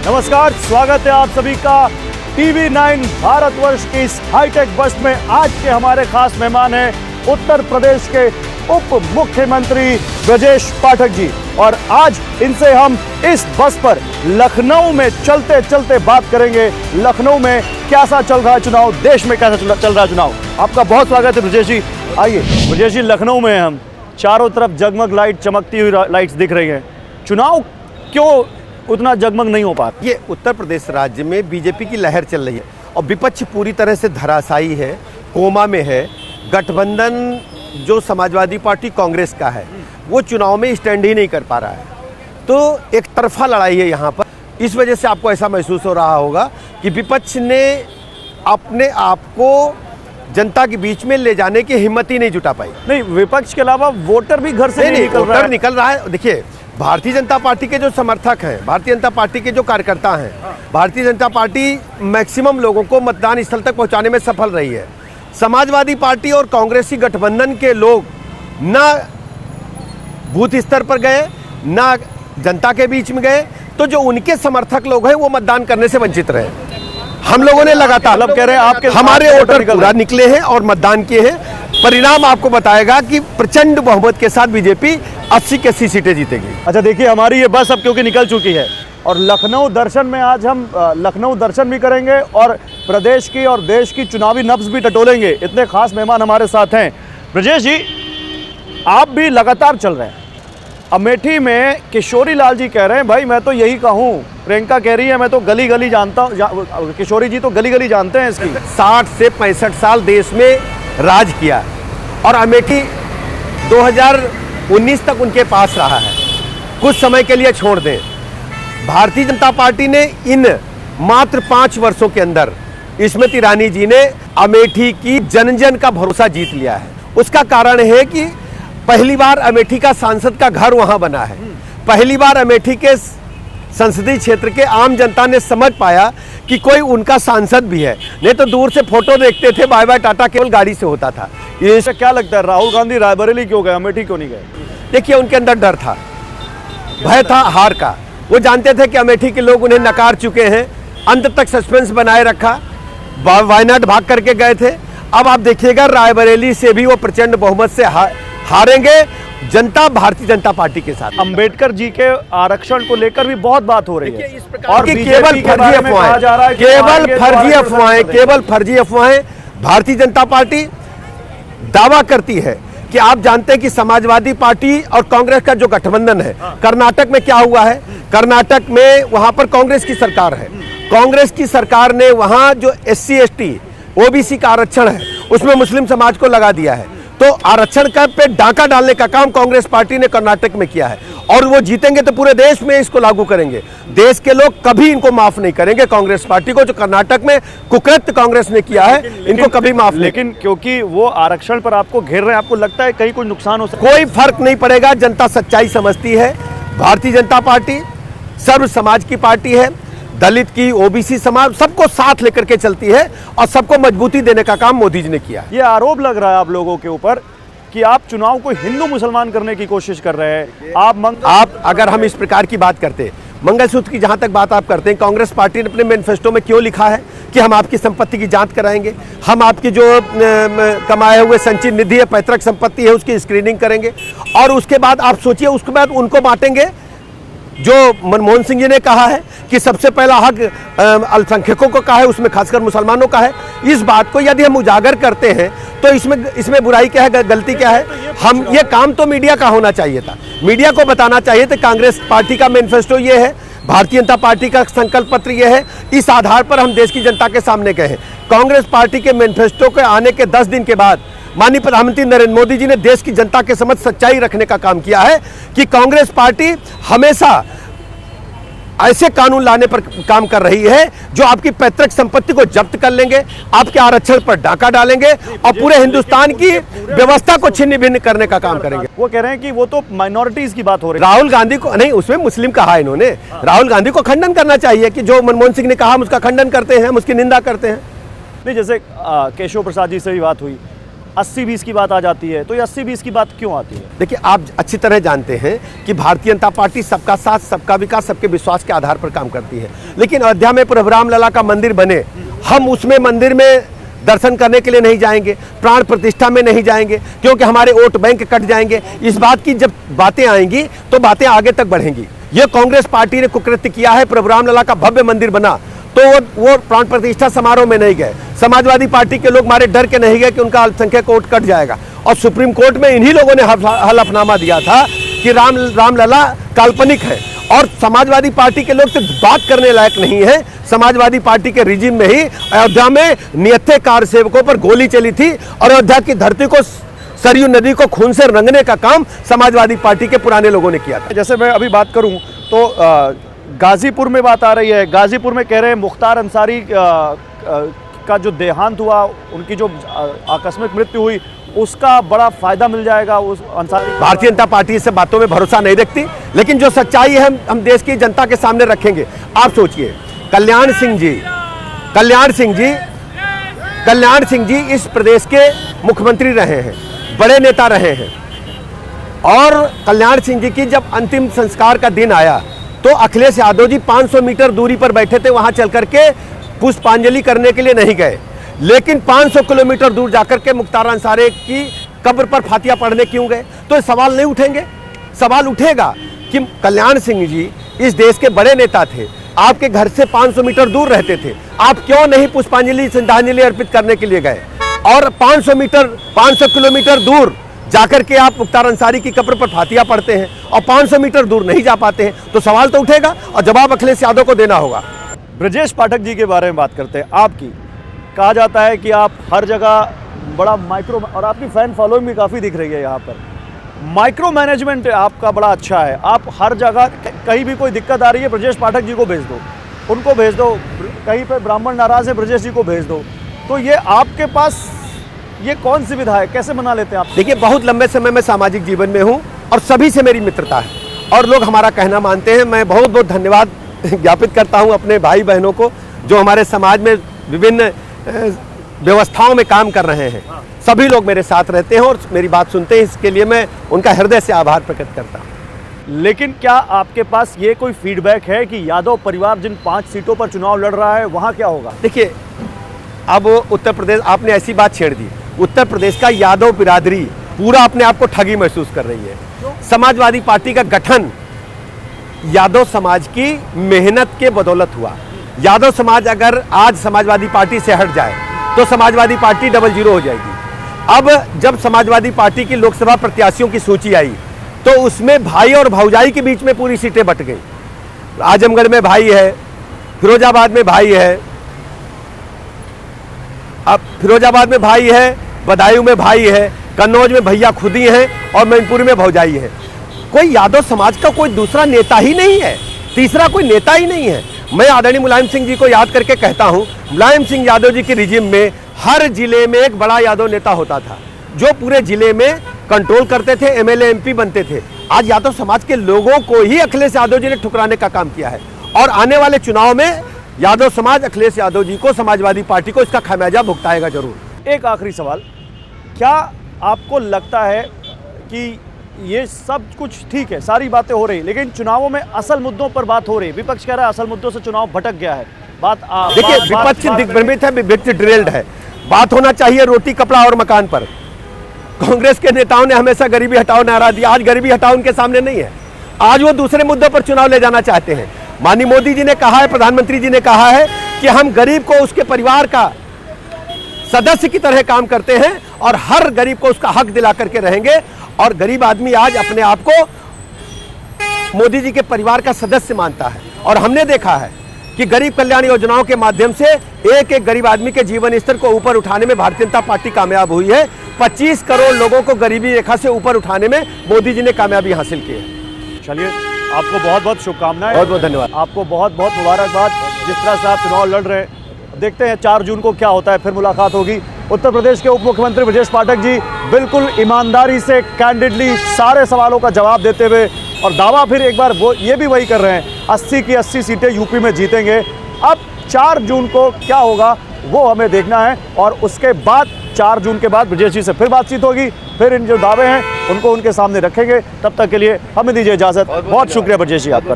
नमस्कार, स्वागत है आप सभी का TV9 भारतवर्ष की इस हाईटेक बस में। आज के हमारे खास मेहमान हैं उत्तर प्रदेश के उप मुख्यमंत्री ब्रजेश पाठक जी, और आज इनसे हम इस बस पर लखनऊ में चलते चलते बात करेंगे। लखनऊ में कैसा चल रहा है चुनाव, देश में कैसा चल रहा है चुनाव। आपका बहुत स्वागत है ब्रजेश जी। आइए ब्रजेश जी, लखनऊ में हम चारों तरफ जगमग लाइट, चमकती हुई लाइट्स दिख रही हैं। चुनाव क्यों उतना जगमग नहीं हो पाता? ये उत्तर प्रदेश राज्य में बीजेपी की लहर चल रही है और विपक्ष पूरी तरह से धराशायी है, कोमा में है। गठबंधन जो समाजवादी पार्टी कांग्रेस का है वो चुनाव में स्टैंड ही नहीं कर पा रहा है, तो एक तरफा लड़ाई है यहाँ पर। इस वजह से आपको ऐसा महसूस हो रहा होगा कि विपक्ष ने अपने आप को जनता के बीच में ले जाने की हिम्मत ही नहीं जुटा पाई। नहीं, विपक्ष के अलावा वोटर भी घर से नहीं निकल रहा है। देखिए, भारतीय जनता पार्टी के जो समर्थक हैं, भारतीय जनता पार्टी के जो कार्यकर्ता हैं, भारतीय जनता पार्टी मैक्सिमम लोगों को मतदान स्थल तक पहुंचाने में सफल रही है। समाजवादी पार्टी और कांग्रेसी गठबंधन के लोग ना बूथ स्तर पर गए, ना जनता के बीच में गए, तो जो उनके समर्थक लोग हैं वो मतदान करने से वंचित रहे। हम लोगों ने लगातार, मतलब कह रहे हैं आपके हमारे वोटर पूरा निकले हैं और मतदान किए हैं। परिणाम आपको बताएगा कि प्रचंड बहुमत के साथ बीजेपी 80 की 80 सीटें जीतेगी। अच्छा देखिए, हमारी ये बस अब क्योंकि निकल चुकी है और लखनऊ दर्शन में आज हम लखनऊ दर्शन भी करेंगे और प्रदेश की और देश की चुनावी नब्ज भी टटोलेंगे। इतने खास मेहमान हमारे साथ हैं। ब्रजेश जी, आप भी लगातार चल रहे हैं। अमेठी में किशोरी लाल जी कह रहे हैं, भाई मैं तो यही कहूँ, प्रियंका कह रही है मैं तो गली गली जानता हूँ, किशोरी जी तो गली गली जानते हैं इसकी। 60 से 65 साल देश में राज किया और अमेठी 2019 तक उनके पास रहा है। कुछ समय के लिए छोड़ दें, भारतीय जनता पार्टी ने इन मात्र 5 वर्षों के अंदर स्मृति ईरानी जी ने अमेठी की जन जन का भरोसा जीत लिया है। उसका कारण है कि पहली बार अमेठी का सांसद का घर वहां बना है। पहली बार अमेठी के संसदीय क्षेत्र के आम जनता ने समझ पाया कि कोई उनका सांसद भी है। नहीं तो दूर से फोटो देखते थे, बाय बाय टाटा केवल गाड़ी से होता था। ये क्या लगता है, राहुल गांधी रायबरेली क्यों गए, अमेठी क्यों नहीं गए? देखिए, उनके अंदर डर था, भय था हार का। वो जानते थे कि अमेठी के लोग उन्हें नकार चुके हैं। अंत तक सस्पेंस बनाए रखा, वायनाड भाग करके गए थे। अब आप देखिएगा, रायबरेली से भी वो प्रचंड बहुमत से हारेंगे। जनता भारतीय जनता पार्टी के साथ। अंबेडकर जी के आरक्षण को लेकर भी बहुत बात हो रही है और केवल फर्जी अफवाहें भारतीय जनता पार्टी दावा करती है कि आप जानते हैं कि समाजवादी पार्टी और कांग्रेस का जो गठबंधन है, कर्नाटक में क्या हुआ है। कर्नाटक में वहां पर कांग्रेस की सरकार है। कांग्रेस की सरकार ने वहां जो SC ST OBC का आरक्षण है उसमें मुस्लिम समाज को लगा दिया है। तो आरक्षण का पे डाका डालने का काम कांग्रेस पार्टी ने कर्नाटक में किया है और वो जीतेंगे तो पूरे देश में इसको लागू करेंगे। देश के लोग कभी इनको माफ नहीं करेंगे। कांग्रेस पार्टी को जो कर्नाटक में कुकृत्य कांग्रेस ने किया है, इनको कभी माफ नहीं। लेकिन क्योंकि वो आरक्षण पर आपको घेर रहे हैं, आपको लगता है कहीं कोई नुकसान हो सकता है? कोई फर्क नहीं पड़ेगा। जनता सच्चाई समझती है। भारतीय जनता पार्टी सर्व समाज की पार्टी है। दलित की, OBC समाज, सबको साथ लेकर के चलती है और सबको मजबूती देने का काम मोदी जी ने किया। ये आरोप लग रहा है आप लोगों के ऊपर कि आप चुनाव को हिंदू मुसलमान करने की कोशिश कर रहे हैं। आप अगर हम इस प्रकार की बात करते, मंगलसूत्र की जहां तक बात आप करते हैं, कांग्रेस पार्टी ने अपने मैनिफेस्टो में क्यों लिखा है कि हम आपकी संपत्ति की जांच कराएंगे, हम आपकी जो कमाए हुए संचित निधि है, पैतृक संपत्ति है, उसकी स्क्रीनिंग करेंगे और उसके बाद आप सोचिए, उसके बाद उनको बांटेंगे। जो मनमोहन सिंह जी ने कहा है कि सबसे पहला हक अल्पसंख्यकों को कहा है, उसमें खासकर मुसलमानों का है। इस बात को यदि हम उजागर करते हैं तो इसमें बुराई क्या है, गलती क्या है? हम ये काम तो मीडिया का होना चाहिए था। मीडिया को बताना चाहिए था कांग्रेस पार्टी का मैनिफेस्टो ये है, भारतीय जनता पार्टी का संकल्प पत्र ये है। इस आधार पर हम देश की जनता के सामने गए हैं। कांग्रेस पार्टी के मैनिफेस्टो के आने के 10 दिन के बाद माननीय प्रधानमंत्री नरेंद्र मोदी जी ने देश की जनता के समक्ष सच्चाई रखने का काम किया है कि कांग्रेस पार्टी हमेशा ऐसे कानून लाने पर काम कर रही है जो आपकी पैतृक संपत्ति को जब्त कर लेंगे, आपके आरक्षण पर डाका डालेंगे और पूरे हिंदुस्तान की व्यवस्था को छिन्न भिन्न करने का काम करेंगे। वो कह रहे हैं कि वो तो माइनॉरिटीज की बात हो रही है। राहुल गांधी को नहीं, उसमें मुस्लिम कहा इन्होंने। राहुल गांधी को खंडन करना चाहिए कि जो मनमोहन सिंह ने कहा हम उसका खंडन करते हैं, हम उसकी निंदा करते हैं। नहीं, जैसे केशव प्रसाद जी से भी बात हुई, 80-20 की बात आ जाती है, तो ये 80-20 की बात क्यों आती है? देखिए, आप अच्छी तरह जानते हैं कि भारतीय जनता पार्टी सबका साथ, सबका विकास, सबके विश्वास के आधार पर काम करती है। लेकिन अयोध्या में प्रभु राम लला का मंदिर बने, हम उसमें मंदिर में दर्शन करने के लिए नहीं जाएंगे, प्राण प्रतिष्ठा में नहीं जाएंगे, क्योंकि हमारे वोट बैंक कट जाएंगे। इस बात की जब बातें आएंगी तो बातें आगे तक बढ़ेंगी। ये कांग्रेस पार्टी ने कुकृत्य किया है, प्रभु राम लला का भव्य मंदिर बना तो वो प्राण प्रतिष्ठा समारोह में नहीं गए। समाजवादी पार्टी के लोग मारे डर के नहीं गए कि उनका अल्पसंख्यक वोट कट जाएगा, और सुप्रीम कोर्ट में इन्हीं लोगों ने हलफनामा दिया था कि रामलला काल्पनिक है। और समाजवादी पार्टी के लोग तो बात करने लायक नहीं है। समाजवादी पार्टी के रिजिम में ही अयोध्या में निहत्थे कार सेवकों पर गोली चली थी, और अयोध्या की धरती को, सरयू नदी को खून से रंगने का काम समाजवादी पार्टी के पुराने लोगों ने किया था। जैसे मैं अभी बात करूं तो गाजीपुर में बात आ रही है, गाजीपुर में कह रहे हैं मुख्तार अंसारी का जो देहांत हुआ, उनकी जो आकस्मिक मृत्यु हुई, उसका बड़ा फायदा मिल जाएगा उस अंसारी। भारतीय जनता पार्टी इस बातों में भरोसा नहीं रखती, लेकिन जो सच्चाई है हम देश की जनता के सामने रखेंगे। आप सोचिए, कल्याण सिंह जी इस प्रदेश के मुख्यमंत्री रहे हैं, बड़े नेता रहे हैं, और कल्याण सिंह जी की जब अंतिम संस्कार का दिन आया तो अखिलेश यादव जी 500 मीटर दूरी पर बैठे थे, वहां चल करके पुष्पांजलि करने के लिए नहीं गए, लेकिन 500 किलोमीटर दूर जाकर के मुख्तार अंसारी की कब्र पर फातिया पढ़ने क्यों गए? तो सवाल नहीं उठेंगे? सवाल उठेगा कि कल्याण सिंह जी इस देश के बड़े नेता थे, आपके घर से 500 मीटर दूर रहते थे, आप क्यों नहीं पुष्पांजलि, श्रद्धांजलि अर्पित करने के लिए गए? और 500 किलोमीटर दूर जाकर के आप मुख्तार अंसारी की कब्र पर फातिया पढ़ते हैं और 500 मीटर दूर नहीं जा पाते हैं, तो सवाल तो उठेगा और जवाब अखिलेश यादव को देना होगा। ब्रजेश पाठक जी के बारे में बात करते हैं। आपकी कहा जाता है कि आप हर जगह बड़ा माइक्रो, और आपकी फैन फॉलोइंग भी काफ़ी दिख रही है यहाँ पर, माइक्रो मैनेजमेंट आपका बड़ा अच्छा है। आप हर जगह कहीं भी कोई दिक्कत आ रही है, ब्रजेश पाठक जी को भेज दो, उनको भेज दो, कहीं पर ब्राह्मण नाराज है, ब्रजेश जी को भेज दो। तो ये आपके पास ये कौन सी विधा है, कैसे मना लेते हैं आप? देखिए, बहुत लंबे समय में सामाजिक जीवन में हूँ और सभी से मेरी मित्रता है और लोग हमारा कहना मानते हैं। मैं बहुत बहुत धन्यवाद ज्ञापित करता हूँ अपने भाई बहनों को जो हमारे समाज में विभिन्न व्यवस्थाओं में काम कर रहे हैं। सभी लोग मेरे साथ रहते हैं और मेरी बात सुनते हैं, इसके लिए मैं उनका हृदय से आभार प्रकट करता हूँ। लेकिन क्या आपके पास ये कोई फीडबैक है कि यादव परिवार जिन 5 सीटों पर चुनाव लड़ रहा है वहाँ क्या होगा? देखिए, अब उत्तर प्रदेश, आपने ऐसी बात छेड़ दी, उत्तर प्रदेश का यादव बिरादरी पूरा अपने आप को ठगी महसूस कर रही है। समाजवादी पार्टी का गठन यादव समाज की मेहनत के बदौलत हुआ। यादव समाज अगर आज समाजवादी पार्टी से हट जाए तो समाजवादी पार्टी 0-0 हो जाएगी। अब जब समाजवादी पार्टी की लोकसभा प्रत्याशियों की सूची आई तो उसमें भाई और भौजाई के बीच में पूरी सीटें बट गई। आजमगढ़ में भाई है, फिरोजाबाद में भाई है, अब फिरोजाबाद में भाई है, बदायूं में भाई है, कन्नौज में भैया खुद ही हैं और मैनपुरी में भौजाई है। कोई यादव समाज का कोई दूसरा नेता ही नहीं है, तीसरा कोई नेता ही नहीं है। मैं आदरणीय मुलायम सिंह जी को याद करके कहता हूं, मुलायम सिंह यादव जी के रिजिम में हर जिले में एक बड़ा यादव नेता होता था जो पूरे जिले में कंट्रोल करते थे, एमएलए एमपी बनते थे। आज यादव समाज के लोगों को ही अखिलेश यादव जी ने ठुकराने का काम किया है और आने वाले चुनाव में यादव समाज अखिलेश यादव जी को, समाजवादी पार्टी को इसका खामियाजा भुगताएगा जरूर। एक आखिरी सवाल, क्या आपको लगता है कि ये सब कुछ ठीक है, सारी बातें हो रही, लेकिन चुनावों में असल मुद्दों पर बात हो रही, विपक्ष कह रहा है असल मुद्दों से चुनाव भटक गया है। देखिए, विपक्ष दिग्भ्रमित है, विपक्ष ड्रिल्ड है। बात होना चाहिए रोटी, कपड़ा और मकान पर। कांग्रेस के नेताओं ने हमेशा गरीबी हटाओ नारा दिया, आज गरीबी हटाओ उनके सामने नहीं है। आज वो दूसरे मुद्दों पर चुनाव ले जाना चाहते हैं। माननीय मोदी जी ने कहा है, प्रधानमंत्री जी ने कहा है कि हम गरीब को उसके परिवार का सदस्य की तरह काम करते हैं और हर गरीब को उसका हक दिला करके रहेंगे। और गरीब आदमी आज अपने आप को मोदी जी के परिवार का सदस्य मानता है और हमने देखा है कि गरीब कल्याण योजनाओं के माध्यम से एक एक गरीब आदमी के जीवन स्तर को ऊपर उठाने में भारतीय जनता पार्टी कामयाब हुई है। 25 करोड़ लोगों को गरीबी रेखा से ऊपर उठाने में मोदी जी ने कामयाबी हासिल की है। चलिए, आपको बहुत बहुत शुभकामनाएं, बहुत बहुत धन्यवाद। आपको बहुत बहुत मुबारकबाद। जिस तरह से आप चुनाव लड़ रहे हैं, देखते हैं 4 जून को क्या होता है, फिर मुलाकात होगी। उत्तर प्रदेश के उप मुख्यमंत्री ब्रजेश पाठक जी बिल्कुल ईमानदारी से, कैंडिडली सारे सवालों का जवाब देते हुए, और दावा फिर एक बार वो ये भी वही कर रहे हैं, 80 की 80 सीटें यूपी में जीतेंगे। अब 4 जून को क्या होगा वो हमें देखना है और उसके बाद 4 जून के बाद ब्रजेश जी से फिर बातचीत होगी, फिर इन जो दावे हैं उनको उनके सामने रखेंगे। तब तक के लिए हमें दीजिए इजाजत। बहुत शुक्रिया ब्रजेश जी आपका।